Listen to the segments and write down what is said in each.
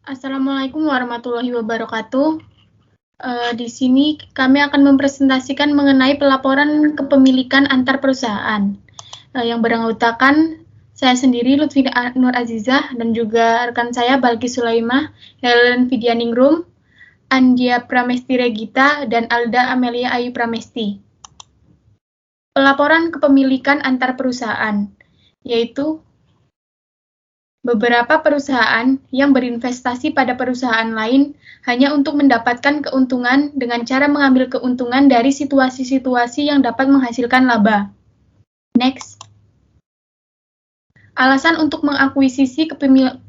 Assalamualaikum warahmatullahi wabarakatuh. Di sini kami akan mempresentasikan mengenai pelaporan kepemilikan antar perusahaan yang beranggotakan saya sendiri Lutfi Nur Azizah dan juga rekan saya Balki Sulaimah, Helen Vidianingrum, Andia Pramesti Regita, dan Alda Amelia Ayu Pramesti. Pelaporan kepemilikan antar perusahaan, yaitu beberapa perusahaan yang berinvestasi pada perusahaan lain hanya untuk mendapatkan keuntungan dengan cara mengambil keuntungan dari situasi-situasi yang dapat menghasilkan laba. Next. Alasan untuk mengakuisisi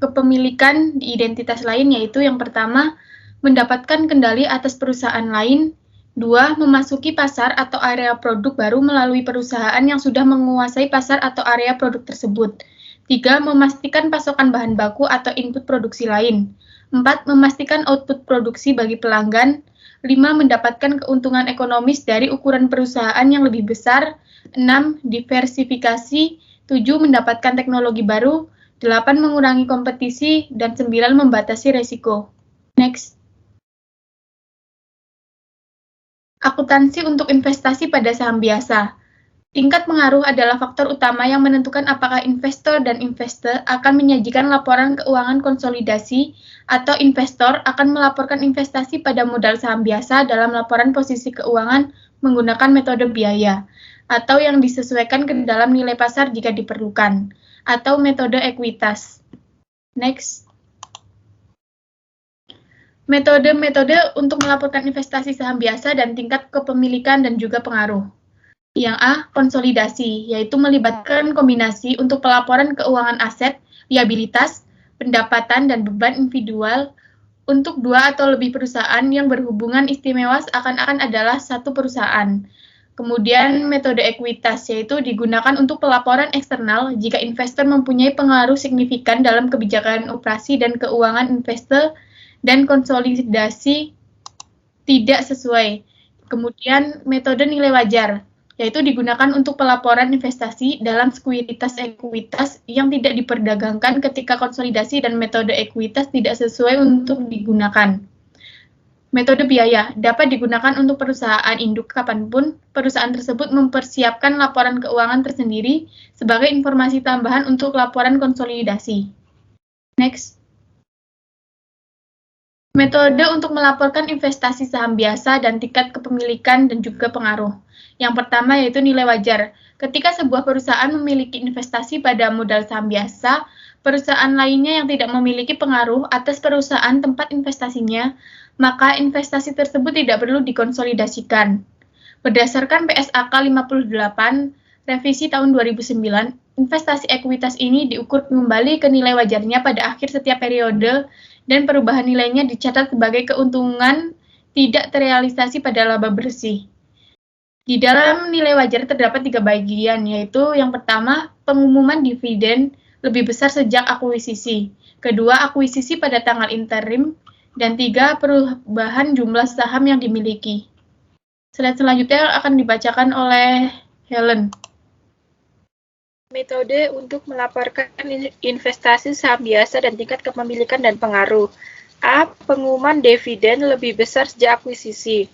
kepemilikan di identitas lain yaitu yang pertama, mendapatkan kendali atas perusahaan lain. Dua, memasuki pasar atau area produk baru melalui perusahaan yang sudah menguasai pasar atau area produk tersebut. 3. Memastikan pasokan bahan baku atau input produksi lain. 4. Memastikan output produksi bagi pelanggan. 5. Mendapatkan keuntungan ekonomis dari ukuran perusahaan yang lebih besar. 6. Diversifikasi. 7. Mendapatkan teknologi baru. 8. Mengurangi kompetisi. Dan 9. Membatasi resiko. Next. Akuntansi untuk investasi pada saham biasa. Tingkat pengaruh adalah faktor utama yang menentukan apakah investor dan investor akan menyajikan laporan keuangan konsolidasi atau investor akan melaporkan investasi pada modal saham biasa dalam laporan posisi keuangan menggunakan metode biaya, atau yang disesuaikan ke dalam nilai pasar jika diperlukan, atau metode ekuitas. Next. Metode-metode untuk melaporkan investasi saham biasa dan tingkat kepemilikan dan juga pengaruh. Yang A, konsolidasi, yaitu melibatkan kombinasi untuk pelaporan keuangan aset, liabilitas, pendapatan, dan beban individual untuk dua atau lebih perusahaan yang berhubungan istimewa seakan-akan adalah satu perusahaan. Kemudian metode ekuitas, yaitu digunakan untuk pelaporan eksternal jika investor mempunyai pengaruh signifikan dalam kebijakan operasi dan keuangan investor dan konsolidasi tidak sesuai. Kemudian metode nilai wajar, yaitu digunakan untuk pelaporan investasi dalam sekuritas ekuitas yang tidak diperdagangkan ketika konsolidasi dan metode ekuitas tidak sesuai untuk digunakan. Metode biaya dapat digunakan untuk perusahaan induk kapanpun perusahaan tersebut mempersiapkan laporan keuangan tersendiri sebagai informasi tambahan untuk laporan konsolidasi. Next. Metode untuk melaporkan investasi saham biasa dan tingkat kepemilikan dan juga pengaruh. Yang pertama yaitu nilai wajar. Ketika sebuah perusahaan memiliki investasi pada modal saham biasa, perusahaan lainnya yang tidak memiliki pengaruh atas perusahaan tempat investasinya, maka investasi tersebut tidak perlu dikonsolidasikan. Berdasarkan PSAK 58, revisi tahun 2009, investasi ekuitas ini diukur kembali ke nilai wajarnya pada akhir setiap periode dan perubahan nilainya dicatat sebagai keuntungan tidak terrealisasi pada laba bersih. Di dalam nilai wajar terdapat 3 bagian, yaitu yang pertama, pengumuman dividen lebih besar sejak akuisisi, kedua, akuisisi pada tanggal interim, dan 3, perubahan jumlah saham yang dimiliki. Slide selanjutnya akan dibacakan oleh Helen. Metode untuk melaporkan investasi saham biasa dan tingkat kepemilikan dan pengaruh. A. Pengumuman dividen lebih besar sejak akuisisi.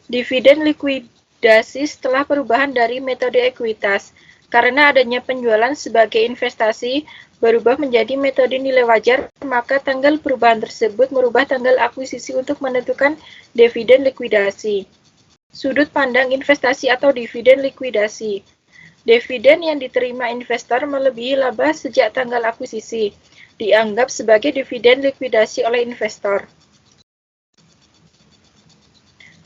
Dividen likuidasi setelah perubahan dari metode ekuitas. Karena adanya penjualan sebagai investasi berubah menjadi metode nilai wajar, maka tanggal perubahan tersebut merubah tanggal akuisisi untuk menentukan dividen likuidasi. Sudut pandang investasi atau dividen likuidasi. Dividen yang diterima investor melebihi laba sejak tanggal akuisisi, dianggap sebagai dividen likuidasi oleh investor.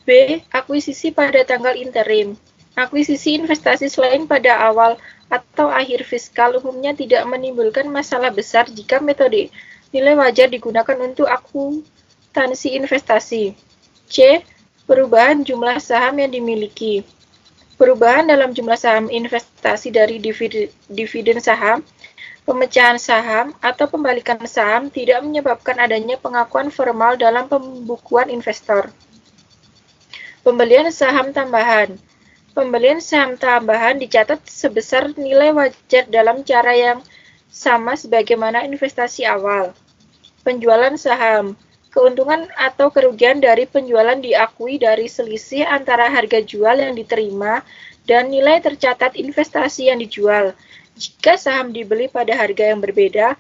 B. Akuisisi pada tanggal interim. Akuisisi investasi selain pada awal atau akhir fiskal umumnya tidak menimbulkan masalah besar jika metode nilai wajar digunakan untuk akuntansi investasi. C. Perubahan jumlah saham yang dimiliki. Perubahan dalam jumlah saham investasi dari dividen saham, pemecahan saham, atau pembalikan saham tidak menyebabkan adanya pengakuan formal dalam pembukuan investor. Pembelian saham tambahan. Pembelian saham tambahan dicatat sebesar nilai wajar dalam cara yang sama sebagaimana investasi awal. Penjualan saham. Keuntungan atau kerugian dari penjualan diakui dari selisih antara harga jual yang diterima dan nilai tercatat investasi yang dijual. Jika saham dibeli pada harga yang berbeda,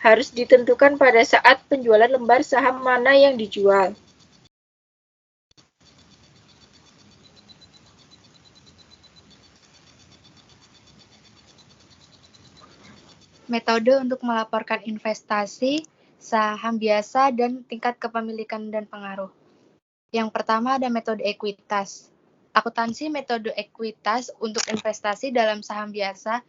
harus ditentukan pada saat penjualan lembar saham mana yang dijual. Metode untuk melaporkan investasi, saham biasa, dan tingkat kepemilikan dan pengaruh. Yang pertama ada metode ekuitas. Akuntansi metode ekuitas untuk investasi dalam saham biasa.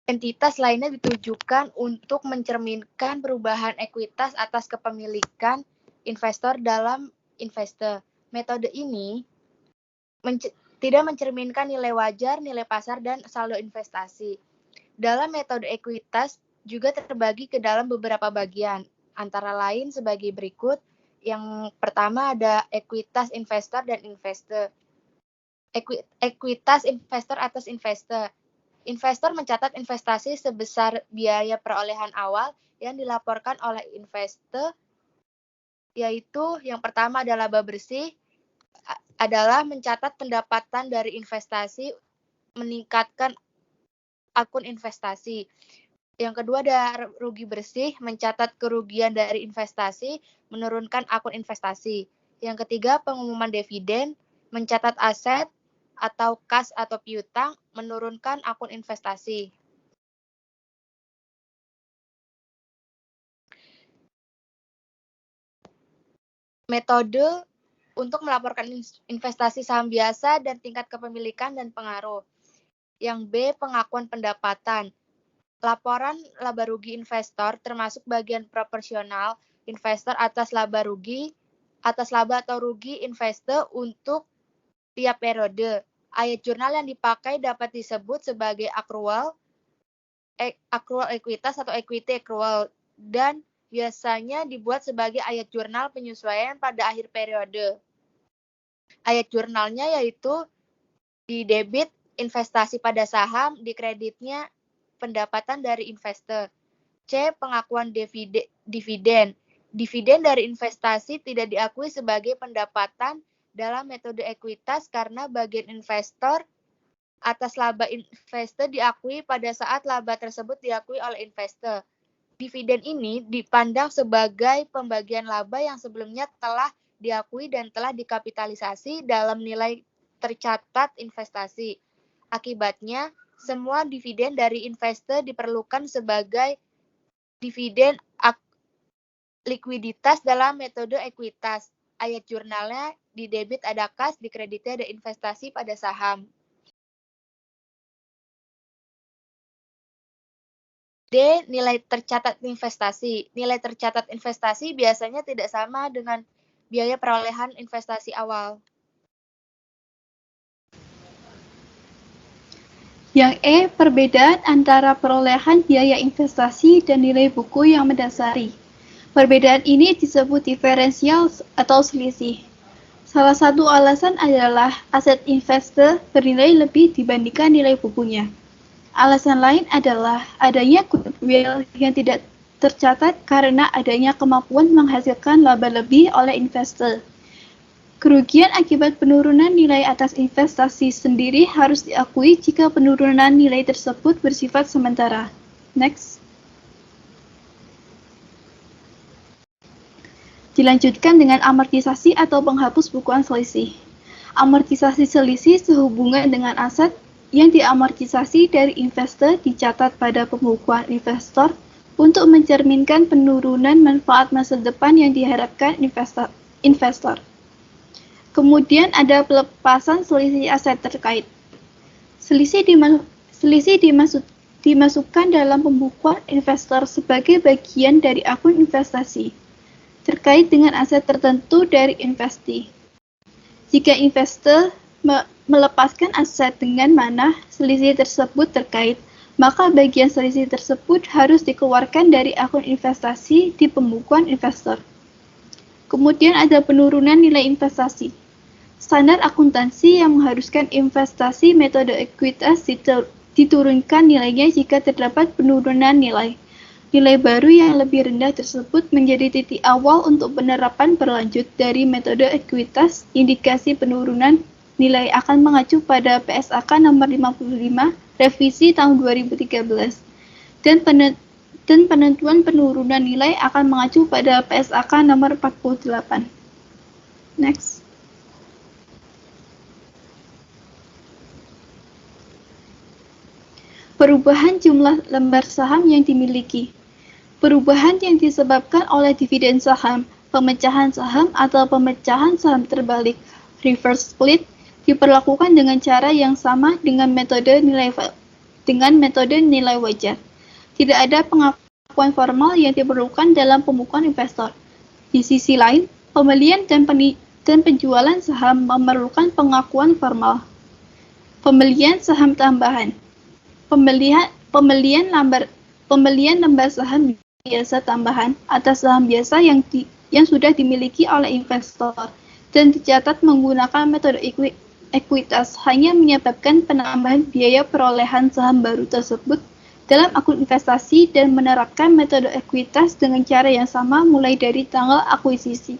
Entitas lainnya ditujukan untuk mencerminkan perubahan ekuitas atas kepemilikan investor dalam investor. Metode ini tidak mencerminkan nilai wajar, nilai pasar, dan saldo investasi. Dalam metode ekuitas juga terbagi ke dalam beberapa bagian, antara lain sebagai berikut. Yang pertama ada ekuitas investor dan investor. Ekuitas investor atas investor. Investor mencatat investasi sebesar biaya perolehan awal yang dilaporkan oleh investor, yaitu yang pertama adalah laba bersih, adalah mencatat pendapatan dari investasi, meningkatkan akun investasi. Yang kedua ada rugi bersih, mencatat kerugian dari investasi, menurunkan akun investasi. Yang ketiga pengumuman dividen, mencatat aset atau kas atau piutang, menurunkan akun investasi. Metode untuk melaporkan investasi saham biasa dan tingkat kepemilikan dan pengaruh. Yang B, pengakuan pendapatan. Laporan laba rugi investor termasuk bagian proporsional investor atas laba atau rugi investor untuk tiap periode. Ayat jurnal yang dipakai dapat disebut sebagai accrual ekuitas atau equity accrual, dan biasanya dibuat sebagai ayat jurnal penyesuaian pada akhir periode. Ayat jurnalnya yaitu di debit investasi pada saham, di kreditnya pendapatan dari investor. C. Pengakuan dividen. Dividen dari investasi tidak diakui sebagai pendapatan dalam metode ekuitas karena bagian investor atas laba investor diakui pada saat laba tersebut diakui oleh investor. Dividen ini dipandang sebagai pembagian laba yang sebelumnya telah diakui dan telah dikapitalisasi dalam nilai tercatat investasi. Akibatnya, semua dividen dari investor diperlukan sebagai dividen likuiditas dalam metode ekuitas. Ayat jurnalnya di debit ada kas, di kreditnya ada investasi pada saham. D. Nilai tercatat investasi. Nilai tercatat investasi biasanya tidak sama dengan biaya perolehan investasi awal. Yang E. Perbedaan antara perolehan biaya investasi dan nilai buku yang mendasari. Perbedaan ini disebut diferensial atau selisih. Salah satu alasan adalah aset investor bernilai lebih dibandingkan nilai bukunya. Alasan lain adalah adanya goodwill yang tidak tercatat karena adanya kemampuan menghasilkan laba lebih oleh investor. Kerugian akibat penurunan nilai atas investasi sendiri harus diakui jika penurunan nilai tersebut bersifat sementara. Next. Dilanjutkan dengan amortisasi atau penghapus bukuan selisih. Amortisasi selisih sehubungan dengan aset yang diamortisasi dari investor dicatat pada pembukuan investor untuk mencerminkan penurunan manfaat masa depan yang diharapkan investor. Kemudian ada pelepasan selisih aset terkait. Selisih dimasukkan dalam pembukuan investor sebagai bagian dari akun investasi terkait dengan aset tertentu dari investee. Jika investor melepaskan aset dengan mana selisih tersebut terkait, maka bagian selisih tersebut harus dikeluarkan dari akun investasi di pembukuan investor. Kemudian ada penurunan nilai investasi. Standar akuntansi yang mengharuskan investasi metode ekuitas diturunkan nilainya jika terdapat penurunan nilai. Nilai baru yang lebih rendah tersebut menjadi titik awal untuk penerapan berlanjut dari metode ekuitas. Indikasi penurunan nilai akan mengacu pada PSAK nomor 55 revisi tahun 2013 dan penentuan penurunan nilai akan mengacu pada PSAK nomor 48. Next. Perubahan jumlah lembar saham yang dimiliki. Perubahan yang disebabkan oleh dividen saham, pemecahan saham atau pemecahan saham terbalik, reverse split, diperlakukan dengan cara yang sama dengan metode nilai wajar. Tidak ada pengakuan formal yang diperlukan dalam pembukuan investor. Di sisi lain, pembelian dan penjualan saham memerlukan pengakuan formal. Pembelian saham tambahan. Pembelian lembar saham biasa tambahan atas saham biasa yang sudah dimiliki oleh investor dan dicatat menggunakan metode ekuitas hanya menyebabkan penambahan biaya perolehan saham baru tersebut dalam akun investasi dan menerapkan metode ekuitas dengan cara yang sama mulai dari tanggal akuisisi.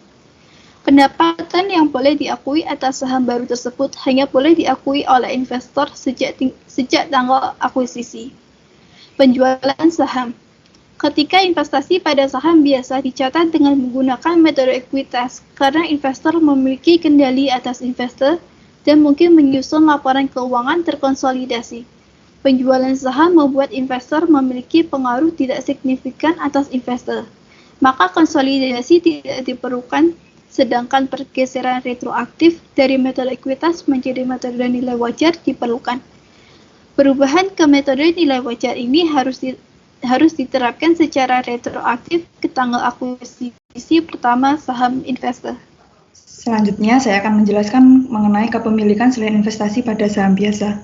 Pendapatan yang boleh diakui atas saham baru tersebut hanya boleh diakui oleh investor sejak tanggal akuisisi. Penjualan saham. Ketika investasi pada saham biasa dicatat dengan menggunakan metode ekuitas karena investor memiliki kendali atas investor dan mungkin menyusun laporan keuangan terkonsolidasi. Penjualan saham membuat investor memiliki pengaruh tidak signifikan atas investor, maka konsolidasi tidak diperlukan. Sedangkan pergeseran retroaktif dari metode ekuitas menjadi metode nilai wajar diperlukan. Perubahan ke metode nilai wajar ini harus diterapkan secara retroaktif ke tanggal akuisisi pertama saham investor. Selanjutnya, saya akan menjelaskan mengenai kepemilikan selain investasi pada saham biasa.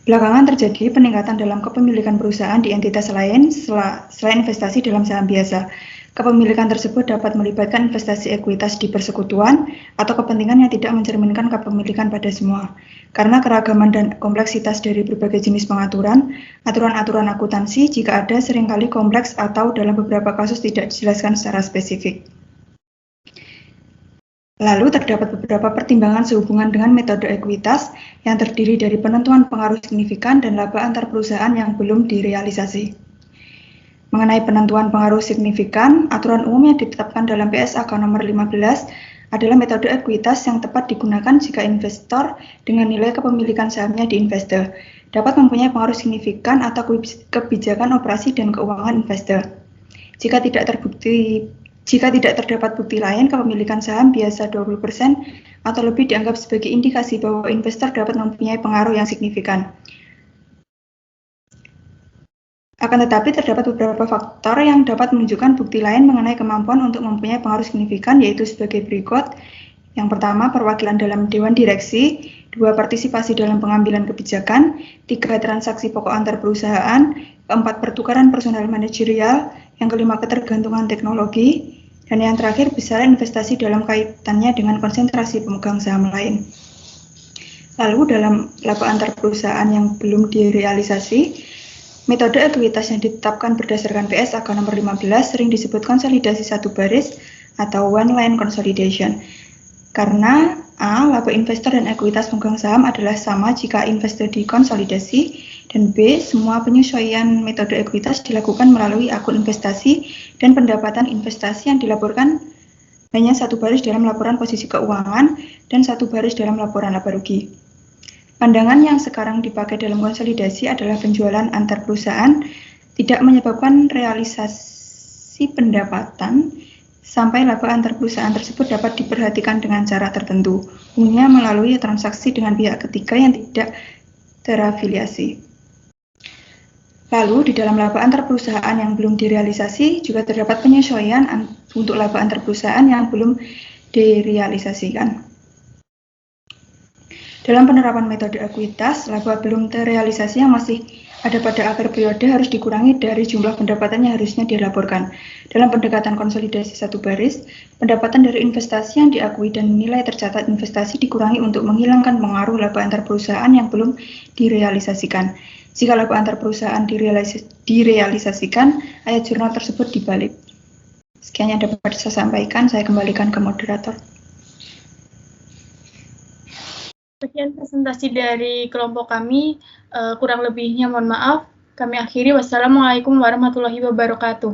Belakangan terjadi peningkatan dalam kepemilikan perusahaan di entitas lain selain investasi dalam saham biasa. Kepemilikan tersebut dapat melibatkan investasi ekuitas di persekutuan atau kepentingan yang tidak mencerminkan kepemilikan pada semua. Karena keragaman dan kompleksitas dari berbagai jenis pengaturan, aturan-aturan akuntansi jika ada seringkali kompleks atau dalam beberapa kasus tidak dijelaskan secara spesifik. Lalu terdapat beberapa pertimbangan sehubungan dengan metode ekuitas yang terdiri dari penentuan pengaruh signifikan dan laba antar perusahaan yang belum direalisasi. Mengenai penentuan pengaruh signifikan, aturan umum yang ditetapkan dalam PSAK nomor 15 adalah metode ekuitas yang tepat digunakan jika investor dengan nilai kepemilikan sahamnya di investor dapat mempunyai pengaruh signifikan atau kebijakan operasi dan keuangan investor. Jika tidak terdapat bukti lain, kepemilikan saham biasa 20% atau lebih dianggap sebagai indikasi bahwa investor dapat mempunyai pengaruh yang signifikan. Akan tetapi terdapat beberapa faktor yang dapat menunjukkan bukti lain mengenai kemampuan untuk mempunyai pengaruh signifikan, yaitu sebagai berikut. Yang pertama, perwakilan dalam Dewan Direksi, 2, partisipasi dalam pengambilan kebijakan, 3, transaksi pokok antar perusahaan, 4, pertukaran personal manajerial, yang kelima, ketergantungan teknologi, dan yang terakhir, besaran investasi dalam kaitannya dengan konsentrasi pemegang saham lain. Lalu dalam laba antar perusahaan yang belum direalisasi, metode ekuitas yang ditetapkan berdasarkan PSAK nomor 15 sering disebut konsolidasi satu baris atau one line consolidation. Karena A, laba investor dan ekuitas pemegang saham adalah sama jika investor dikonsolidasi, dan B, semua penyesuaian metode ekuitas dilakukan melalui akun investasi dan pendapatan investasi yang dilaporkan hanya satu baris dalam laporan posisi keuangan dan satu baris dalam laporan laba rugi. Pandangan yang sekarang dipakai dalam konsolidasi adalah penjualan antar perusahaan tidak menyebabkan realisasi pendapatan sampai laba antar perusahaan tersebut dapat diperhatikan dengan cara tertentu, umumnya melalui transaksi dengan pihak ketiga yang tidak terafiliasi. Lalu, di dalam laba antar perusahaan yang belum direalisasi juga terdapat penyesuaian untuk laba antar perusahaan yang belum direalisasikan. Dalam penerapan metode ekuitas, laba belum terrealisasi yang masih ada pada akhir periode harus dikurangi dari jumlah pendapatan yang harusnya dilaporkan. Dalam pendekatan konsolidasi satu baris, pendapatan dari investasi yang diakui dan nilai tercatat investasi dikurangi untuk menghilangkan pengaruh laba antar perusahaan yang belum direalisasikan. Jika laba antar perusahaan direalisasikan, ayat jurnal tersebut dibalik. Sekian yang dapat saya sampaikan, saya kembalikan ke moderator. Sekian presentasi dari kelompok kami, kurang lebihnya mohon maaf. Kami akhiri, wassalamualaikum warahmatullahi wabarakatuh.